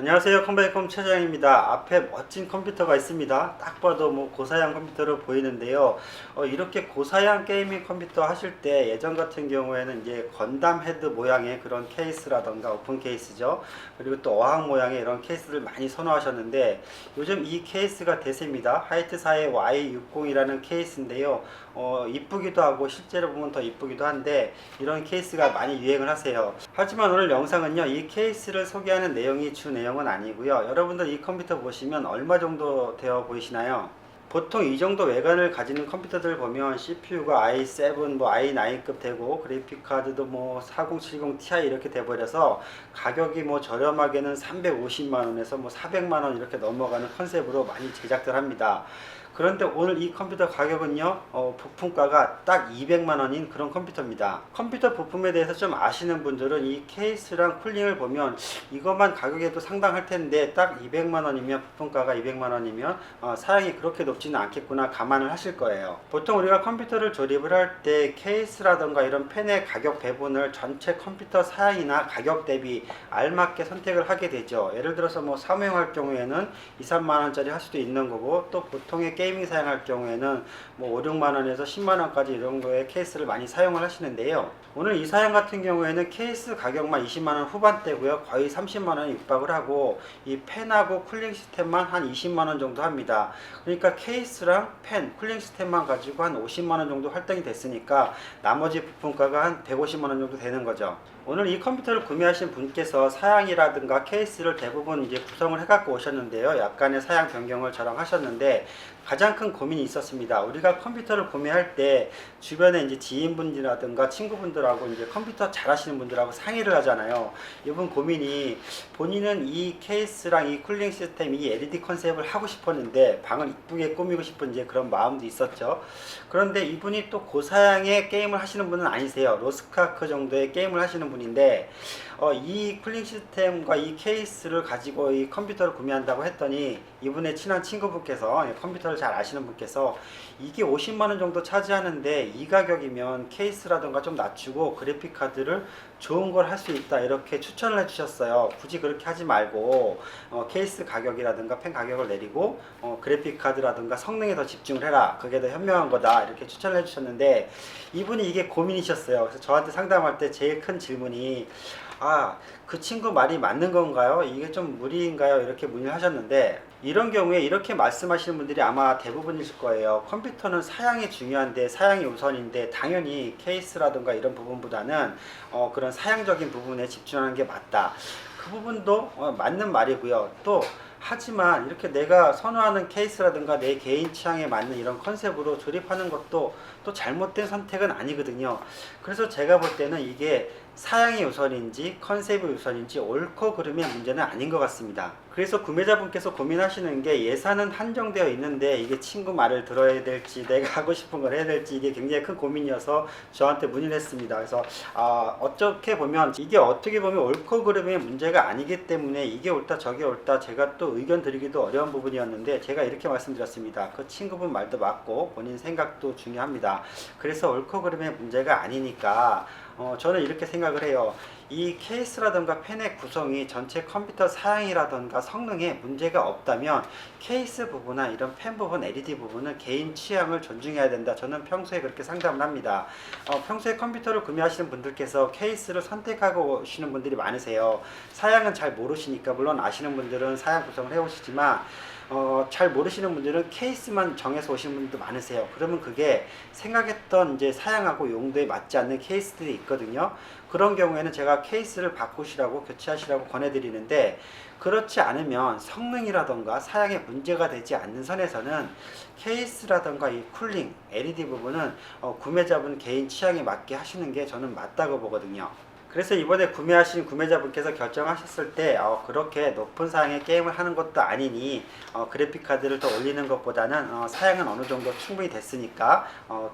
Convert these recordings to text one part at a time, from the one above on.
안녕하세요. 컴백홈 최장입니다. 앞에 멋진 컴퓨터가 있습니다. 딱 봐도 뭐 고사양 컴퓨터로 보이는데요. 이렇게 고사양 게이밍 컴퓨터 하실 때 예전 같은 경우에는 이제 건담 헤드 모양의 그런 케이스라던가 오픈 케이스죠. 그리고 또 어항 모양의 이런 케이스를 많이 선호하셨는데 요즘 이 케이스가 대세입니다. 하이트사의 Y60이라는 케이스인데요. 이쁘기도 하고 실제로 보면 더 이쁘기도 한데 이런 케이스가 많이 유행을 하세요. 하지만 오늘 영상은요, 이 케이스를 소개하는 내용이 주 내용은 아니고요. 여러분들 이 컴퓨터 보시면 얼마 정도 되어 보이시나요? 보통 이 정도 외관을 가지는 컴퓨터들 보면 CPU가 i7, 뭐 i9급 되고 그래픽카드도 뭐 4070 Ti 이렇게 돼버려서 가격이 뭐 저렴하게는 350만원에서 뭐 400만원 이렇게 넘어가는 컨셉으로 많이 제작들 합니다. 그런데 오늘 이 컴퓨터 가격은요, 부품가가 딱 200만원인 그런 컴퓨터입니다. 컴퓨터 부품에 대해서 좀 아시는 분들은 이 케이스랑 쿨링을 보면 이것만 가격에도 상당할 텐데 딱 200만원이면, 부품가가 200만원이면 사양이 그렇게 높지는 않겠구나 감안을 하실 거예요. 보통 우리가 컴퓨터를 조립을 할 때 케이스라던가 이런 펜의 가격 배분을 전체 컴퓨터 사양이나 가격 대비 알맞게 선택을 하게 되죠. 예를 들어서 뭐 사무용할 경우에는 2, 3만원짜리 할 수도 있는 거고, 또 보통의 게이밍 사용할 경우에는 뭐 5, 6만원에서 10만원까지 이 정도의 케이스를 많이 사용을 하시는데요. 오늘 이 사양 같은 경우에는 케이스 가격만 20만원 후반대고요. 거의 30만원에 육박을 하고, 이 펜하고 쿨링 시스템만 한 20만원 정도 합니다. 그러니까 케이스랑 펜, 쿨링 시스템만 가지고 한 50만원 정도 할당이 됐으니까 나머지 부품가가 한 150만원 정도 되는 거죠. 오늘 이 컴퓨터를 구매하신 분께서 사양이라든가 케이스를 대부분 이제 구성을 해갖고 오셨는데요. 약간의 사양 변경을 저랑 하셨는데 가장 큰 고민이 있었습니다. 우리가 컴퓨터를 구매할 때 주변에 이제 지인분들이라든가 친구분들하고 이제 컴퓨터 잘 하시는 분들하고 상의를 하잖아요. 이분 고민이, 본인은 이 케이스랑 이 쿨링 시스템, 이 LED 컨셉을 하고 싶었는데 방을 이쁘게 꾸미고 싶은 이제 그런 마음도 있었죠. 그런데 이분이 또 고사양의 게임을 하시는 분은 아니세요. 로스크아크 정도의 게임을 하시는 분인데 이 쿨링 시스템과 이 케이스를 가지고 이 컴퓨터를 구매한다고 했더니 이분의 친한 친구분께서, 컴퓨터를 잘 아시는 분께서, 이게 50만원 정도 차지하는데 이 가격이면 케이스라든가 좀 낮추고 그래픽 카드를 좋은 걸 할 수 있다, 이렇게 추천을 해 주셨어요. 굳이 그렇게 하지 말고 케이스 가격이라든가 펜 가격을 내리고 그래픽 카드라든가 성능에 더 집중을 해라, 그게 더 현명한 거다, 이렇게 추천을 해 주셨는데 이분이 이게 고민이셨어요. 그래서 저한테 상담할 때 제일 큰 질문이, 그 친구 말이 맞는 건가요? 이게 좀 무리인가요? 이렇게 문의를 하셨는데, 이런 경우에 이렇게 말씀하시는 분들이 아마 대부분이실 거예요. 컴퓨터는 사양이 중요한데, 사양이 우선인데 당연히 케이스라든가 이런 부분보다는 그런 사양적인 부분에 집중하는 게 맞다. 그 부분도 맞는 말이고요. 또 하지만 이렇게 내가 선호하는 케이스라든가 내 개인 취향에 맞는 이런 컨셉으로 조립하는 것도 또 잘못된 선택은 아니거든요. 그래서 제가 볼 때는 이게 사양이 우선인지 컨셉이 우선인지 옳고 그름의 문제는 아닌 것 같습니다. 그래서 구매자분께서 고민하시는 게, 예산은 한정되어 있는데 이게 친구 말을 들어야 될지 내가 하고 싶은 걸 해야 될지 이게 굉장히 큰 고민이어서 저한테 문의를 했습니다. 그래서 어떻게 보면 이게 어떻게 보면 옳고 그름의 문제가 아니기 때문에 이게 옳다 저게 옳다 제가 또 의견 드리기도 어려운 부분이었는데, 제가 이렇게 말씀드렸습니다. 그 친구분 말도 맞고 본인 생각도 중요합니다. 그래서 옳고 그름의 문제가 아니니까 저는 이렇게 생각을 해요. 이 케이스라든가 펜의 구성이 전체 컴퓨터 사양이라든가 성능에 문제가 없다면 케이스 부분이나 이런 펜 부분, LED 부분은 개인 취향을 존중해야 된다. 저는 평소에 그렇게 상담을 합니다. 평소에 컴퓨터를 구매하시는 분들께서 케이스를 선택하고 오시는 분들이 많으세요. 사양은 잘 모르시니까, 물론 아시는 분들은 사양 구성을 해오시지만 잘 모르시는 분들은 케이스만 정해서 오시는 분들도 많으세요. 그러면 그게 생각했던 이제 사양하고 용도에 맞지 않는 케이스들이 있거든요. 그런 경우에는 제가 케이스를 바꾸시라고, 교체하시라고 권해드리는데, 그렇지 않으면 성능이라던가 사양에 문제가 되지 않는 선에서는 케이스라던가 이 쿨링, LED 부분은 구매자분 개인 취향에 맞게 하시는 게 저는 맞다고 보거든요. 그래서 이번에 구매하신 구매자분께서 결정하셨을 때 그렇게 높은 사양의 게임을 하는 것도 아니니 그래픽카드를 더 올리는 것보다는 사양은 어느 정도 충분히 됐으니까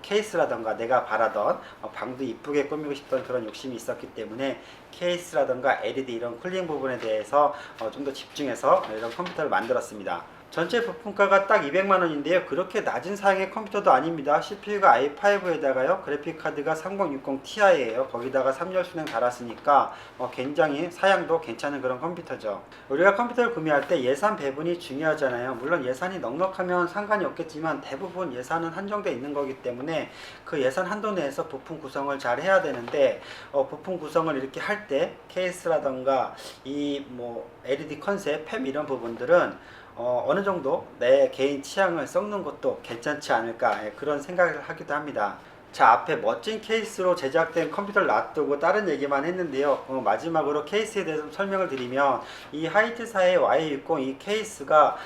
케이스라던가 내가 바라던 방도 이쁘게 꾸미고 싶던 그런 욕심이 있었기 때문에 케이스라던가 LED 이런 쿨링 부분에 대해서 좀 더 집중해서 이런 컴퓨터를 만들었습니다. 전체 부품가가 딱 200만원인데요. 그렇게 낮은 사양의 컴퓨터도 아닙니다. CPU가 i5에다가요. 그래픽카드가 3060 Ti예요. 거기다가 3열 순행 달았으니까 굉장히 사양도 괜찮은 그런 컴퓨터죠. 우리가 컴퓨터를 구매할 때 예산 배분이 중요하잖아요. 물론 예산이 넉넉하면 상관이 없겠지만 대부분 예산은 한정되어 있는 거기 때문에 그 예산 한도 내에서 부품 구성을 잘 해야 되는데 부품 구성을 이렇게 할 때 케이스라던가 이 LED 컨셉, 팹 이런 부분들은 어느 정도 내 개인 취향을 섞는 것도 괜찮지 않을까 그런 생각을 하기도 합니다. 자, 앞에 멋진 케이스로 제작된 컴퓨터를 놔두고 다른 얘기만 했는데요. 마지막으로 케이스에 대해서 설명을 드리면 이 하이트사의 Y60 이 케이스가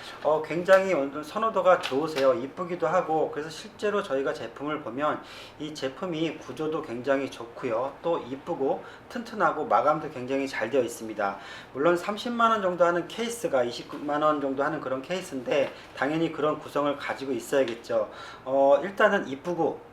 굉장히 선호도가 좋으세요. 이쁘기도 하고 그래서 실제로 저희가 제품을 보면 이 제품이 구조도 굉장히 좋고요. 또 이쁘고 튼튼하고 마감도 굉장히 잘 되어 있습니다. 물론 30만원 정도 하는 케이스가 29만원 정도 하는 그런 케이스인데 당연히 그런 구성을 가지고 있어야겠죠. 일단은 이쁘고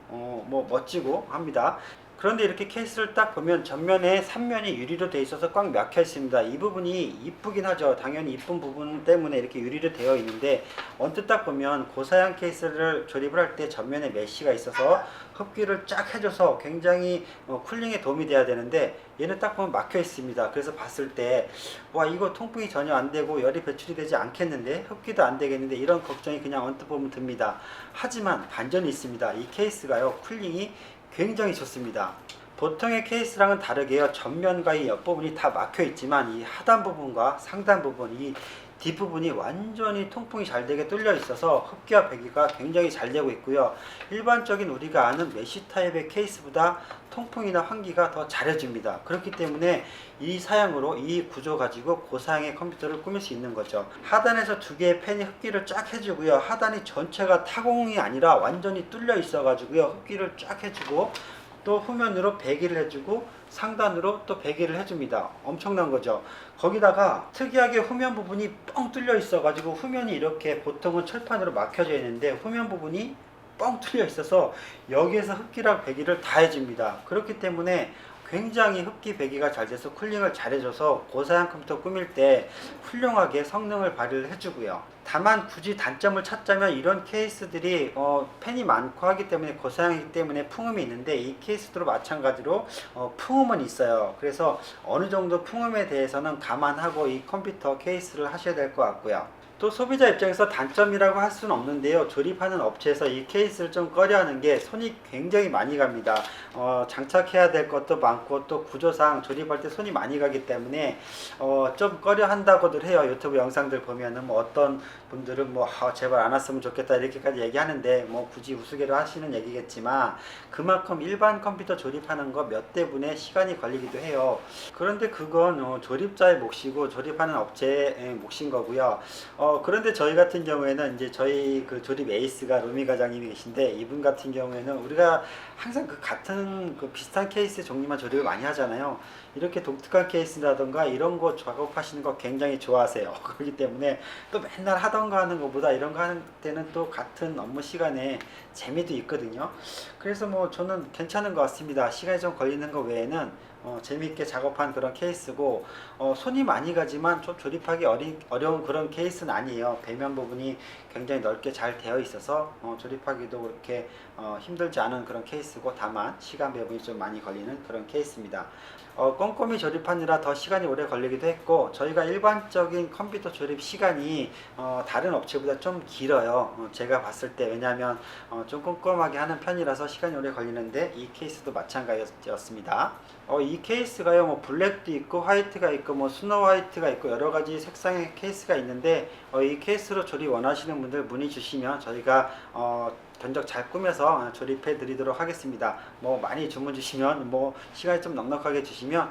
멋지고 합니다. 그런데 이렇게 케이스를 딱 보면 전면에 3면이 유리로 되어 있어서 꽉 막혀 있습니다. 이 부분이 이쁘긴 하죠. 당연히 이쁜 부분 때문에 이렇게 유리로 되어 있는데 언뜻 딱 보면 고사양 케이스를 조립을 할 때 전면에 메쉬가 있어서 흡기를 쫙 해줘서 굉장히 쿨링에 도움이 돼야 되는데 얘는 딱 보면 막혀 있습니다. 그래서 봤을 때 와, 이거 통풍이 전혀 안 되고 열이 배출이 되지 않겠는데, 흡기도 안 되겠는데, 이런 걱정이 그냥 언뜻 보면 듭니다. 하지만 반전이 있습니다. 이 케이스가요, 쿨링이 굉장히 좋습니다. 보통의 케이스랑은 다르게요, 전면과 이 옆부분이 다 막혀 있지만 이 하단 부분과 상단 부분, 이 뒷부분이 완전히 통풍이 잘 되게 뚫려 있어서 흡기와 배기가 굉장히 잘 되고 있고요. 일반적인 우리가 아는 메쉬 타입의 케이스보다 통풍이나 환기가 더 잘해줍니다. 그렇기 때문에 이 사양으로 이 구조 가지고 고사양의 컴퓨터를 꾸밀 수 있는 거죠. 하단에서 두 개의 팬이 흡기를 쫙 해주고요. 하단이 전체가 타공이 아니라 완전히 뚫려 있어 가지고요, 흡기를 쫙 해주고 또 후면으로 배기를 해주고 상단으로 또 배기를 해줍니다. 엄청난 거죠. 거기다가 특이하게 후면 부분이 뻥 뚫려 있어 가지고 후면이 이렇게 보통은 철판으로 막혀져 있는데 후면 부분이 뻥 뚫려 있어서 여기에서 흡기랑 배기를 다 해줍니다. 그렇기 때문에 굉장히 흡기 배기가 잘 돼서 쿨링을 잘 해줘서 고사양 컴퓨터 꾸밀 때 훌륭하게 성능을 발휘를 해주고요. 다만 굳이 단점을 찾자면 이런 케이스들이 팬이 많고 하기 때문에 고사양이기 때문에 풍음이 있는데 이 케이스도 마찬가지로 풍음은 있어요. 그래서 어느 정도 풍음에 대해서는 감안하고 이 컴퓨터 케이스를 하셔야 될 것 같고요. 또 소비자 입장에서 단점이라고 할 수는 없는데요, 조립하는 업체에서 이 케이스를 좀 꺼려하는 게 손이 굉장히 많이 갑니다. 장착해야 될 것도 많고 또 구조상 조립할 때 손이 많이 가기 때문에 좀 꺼려 한다고들 해요. 유튜브 영상들 보면은 어떤 분들은 제발 안 왔으면 좋겠다 이렇게까지 얘기하는데 굳이 우스개로 하시는 얘기겠지만 그만큼 일반 컴퓨터 조립하는 거 몇 대분의 시간이 걸리기도 해요. 그런데 그건 조립자의 몫이고 조립하는 업체의 몫인 거고요. 그런데 저희 같은 경우에는 이제 저희 그 조립 에이스가 로미 과장님이 계신데 이분 같은 경우에는 우리가 항상 그 같은 그 비슷한 케이스 종류만 조립을 많이 하잖아요. 이렇게 독특한 케이스라던가 이런 거 작업하시는 거 굉장히 좋아하세요. 그렇기 때문에 또 맨날 하던 거 하는 것보다 이런 거 하는 때는 또 같은 업무 시간에 재미도 있거든요. 그래서 저는 괜찮은 것 같습니다. 시간이 좀 걸리는 거 외에는 재미있게 작업한 그런 케이스고 손이 많이 가지만 좀 조립하기 어려운 그런 케이스는 아니에요. 배면 부분이 굉장히 넓게 잘 되어 있어서 조립하기도 그렇게 힘들지 않은 그런 케이스고 다만 시간 배분이 좀 많이 걸리는 그런 케이스입니다. 꼼꼼히 조립하느라 더 시간이 오래 걸리기도 했고 저희가 일반적인 컴퓨터 조립 시간이 다른 업체보다 좀 길어요. 제가 봤을 때. 왜냐하면 좀 꼼꼼하게 하는 편이라서 시간이 오래 걸리는데 이 케이스도 마찬가지였습니다. 이 케이스가요, 블랙도 있고 화이트가 있고 스노우 화이트가 있고 여러가지 색상의 케이스가 있는데 이 케이스로 조립 원하시는 분들 문의 주시면 저희가 견적 잘 꾸며서 조립해 드리도록 하겠습니다. 많이 주문 주시면 시간이 좀 넉넉하게 주시면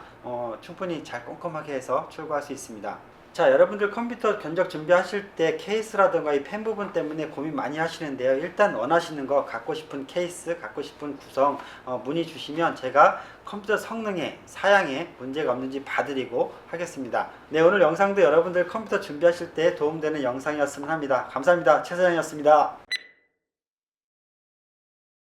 충분히 잘 꼼꼼하게 해서 출고할 수 있습니다. 자, 여러분들 컴퓨터 견적 준비하실 때 케이스라든가 이 펜 부분 때문에 고민 많이 하시는데요. 일단 원하시는 거, 갖고 싶은 케이스, 갖고 싶은 구성 문의 주시면 제가 컴퓨터 성능에, 사양에 문제가 없는지 봐드리고 하겠습니다. 네, 오늘 영상도 여러분들 컴퓨터 준비하실 때 도움되는 영상이었으면 합니다. 감사합니다. 최 사장이었습니다.